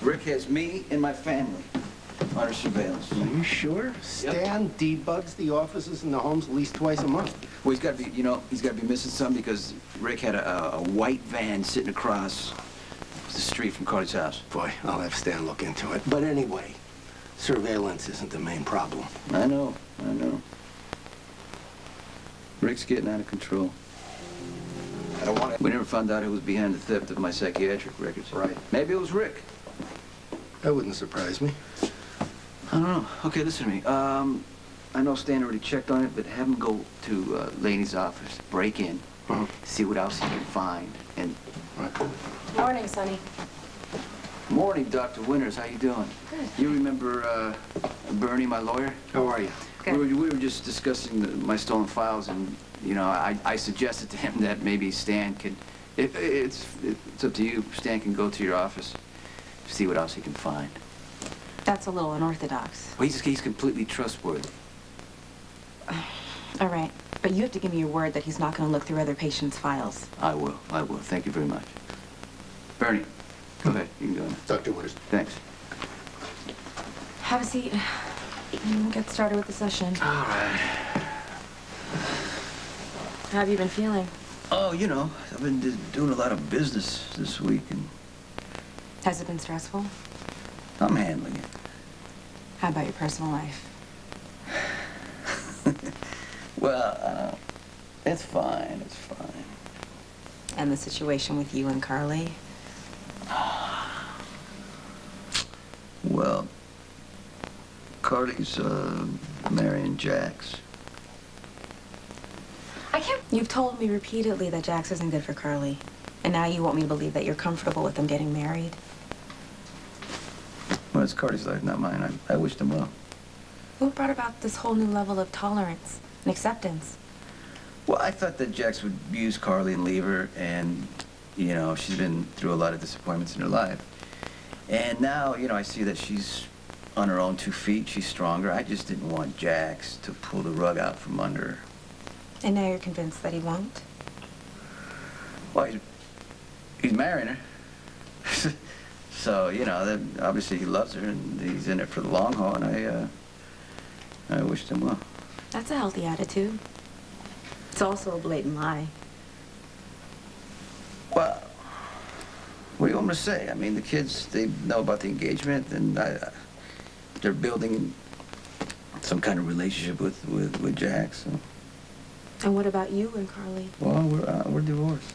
Rick has me and my family under surveillance. Are you sure? Stan debugs the offices and the homes at least twice a month. Well, he's got to be, he's got to be missing something because Rick had a white van sitting across the street from Carly's house. Boy, I'll have Stan look into it. But anyway, surveillance isn't the main problem. I know. Rick's getting out of control. I don't want to... We never found out who was behind the theft of my psychiatric records. Right. Maybe it was Rick. That wouldn't surprise me. I don't know. Okay, listen to me. I know Stan already checked on it, but have him go to Laney's office, break in, see what else he can find, and... Right. Morning, Sonny. Morning, Dr. Winters. How you doing? Good. You remember Bernie, my lawyer? How are you? Good. We were just discussing my stolen files, and, I suggested to him that maybe Stan could... It's up to you. Stan can go to your office, see what else he can find. That's a little unorthodox. Well, he's completely trustworthy. All right, but you have to give me your word that he's not going to look through other patients' files. I will. Thank you very much. Bernie, go ahead. You can go in. Dr. Winters. Thanks. Have a seat. And we'll get started with the session. All right. How have you been feeling? Oh, I've been doing a lot of business this week, and Has it been stressful? I'm handling it. How about your personal life? Well, it's fine. And the situation with you and Carly? Well, Carly's marrying Jax. I can't... You've told me repeatedly that Jax isn't good for Carly. And now you want me to believe that you're comfortable with them getting married? Well, it's Carly's life, not mine. I wish them well. What brought about this whole new level of tolerance and acceptance? Well, I thought that Jax would use Carly and leave her, and, she's been through a lot of disappointments in her life. And now, I see that she's on her own 2 feet. She's stronger. I just didn't want Jax to pull the rug out from under her. And now you're convinced that he won't? Well, he's marrying her. So, that obviously he loves her, and he's in it for the long haul, and I wished him well. That's a healthy attitude. It's also a blatant lie. Well, what do you want me to say? I mean, the kids, they know about the engagement, and they're building some kind of relationship with Jax. So. And what about you and Carly? Well, we're divorced.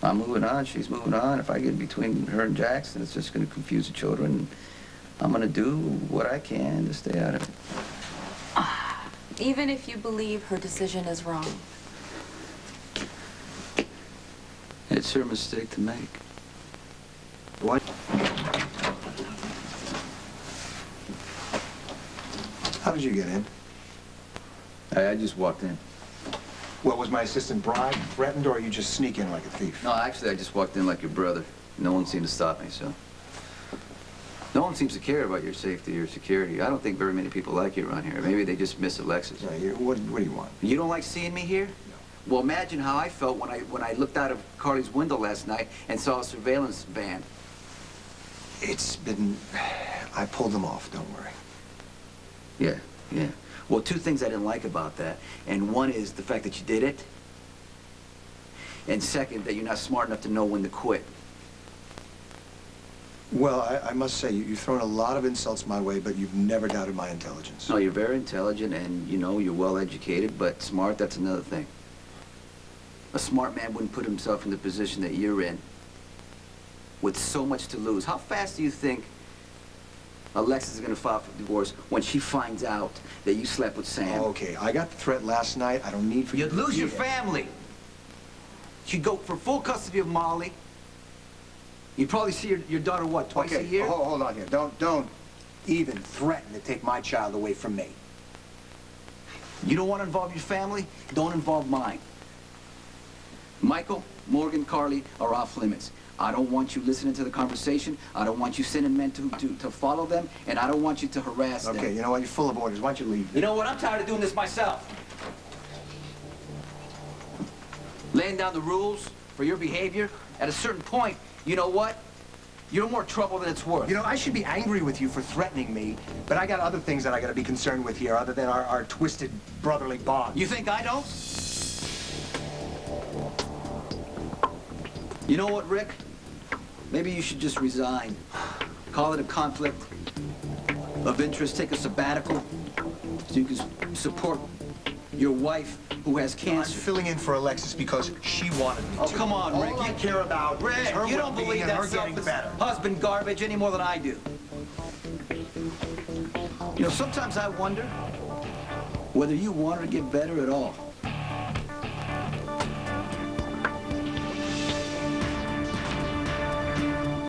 I'm moving on, she's moving on. If I get between her and Jax, then it's just going to confuse the children. I'm going to do what I can to stay out of it. Even if you believe her decision is wrong? It's her mistake to make. What? How did you get in? I just walked in. What, was my assistant bribed, threatened, or you just sneak in like a thief? No, actually, I just walked in like your brother. No one seemed to stop me, so. No one seems to care about your safety or security. I don't think very many people like you around here. Maybe they just miss Alexis. Yeah, what do you want? You don't like seeing me here? No. Well, imagine how I felt when I looked out of Carly's window last night and saw a surveillance van. I pulled them off, don't worry. Yeah. Well, 2 things I didn't like about that. And one is the fact that you did it. And second, that you're not smart enough to know when to quit. Well, I must say, you've thrown a lot of insults my way, but you've never doubted my intelligence. No, you're very intelligent and, you're well educated, but smart, that's another thing. A smart man wouldn't put himself in the position that you're in with so much to lose. How fast do you think Alexis is going to file for divorce when she finds out that you slept with Sam? Okay, I got the threat last night. I don't need for you You'd to lose your repeat it. family. You'd go for full custody of Molly. You'd probably see your daughter, what, twice a year? Hold on here. Don't even threaten to take my child away from me. You don't want to involve your family? Don't involve mine. Michael, Morgan, Carly are off limits. I don't want you listening to the conversation. I don't want you sending men to follow them, and I don't want you to harass them. Okay, you know what? You're full of orders. Why don't you leave? You know what? I'm tired of doing this myself. Laying down the rules for your behavior. At a certain point, you know what? You're more trouble than it's worth. You know, I should be angry with you for threatening me, but I got other things that I gotta be concerned with here other than our twisted brotherly bond. You think I don't? You know what, Rick? Maybe you should just resign. Call it a conflict of interest. Take a sabbatical so you can support your wife who has I'm cancer. filling in for Alexis because she wanted me Oh, to. come on, Rick. All I You care about Rick, is her you don't well-being believe and that her getting selfless better. husband garbage any more than I do. You know, sometimes I wonder whether you want her to get better at all.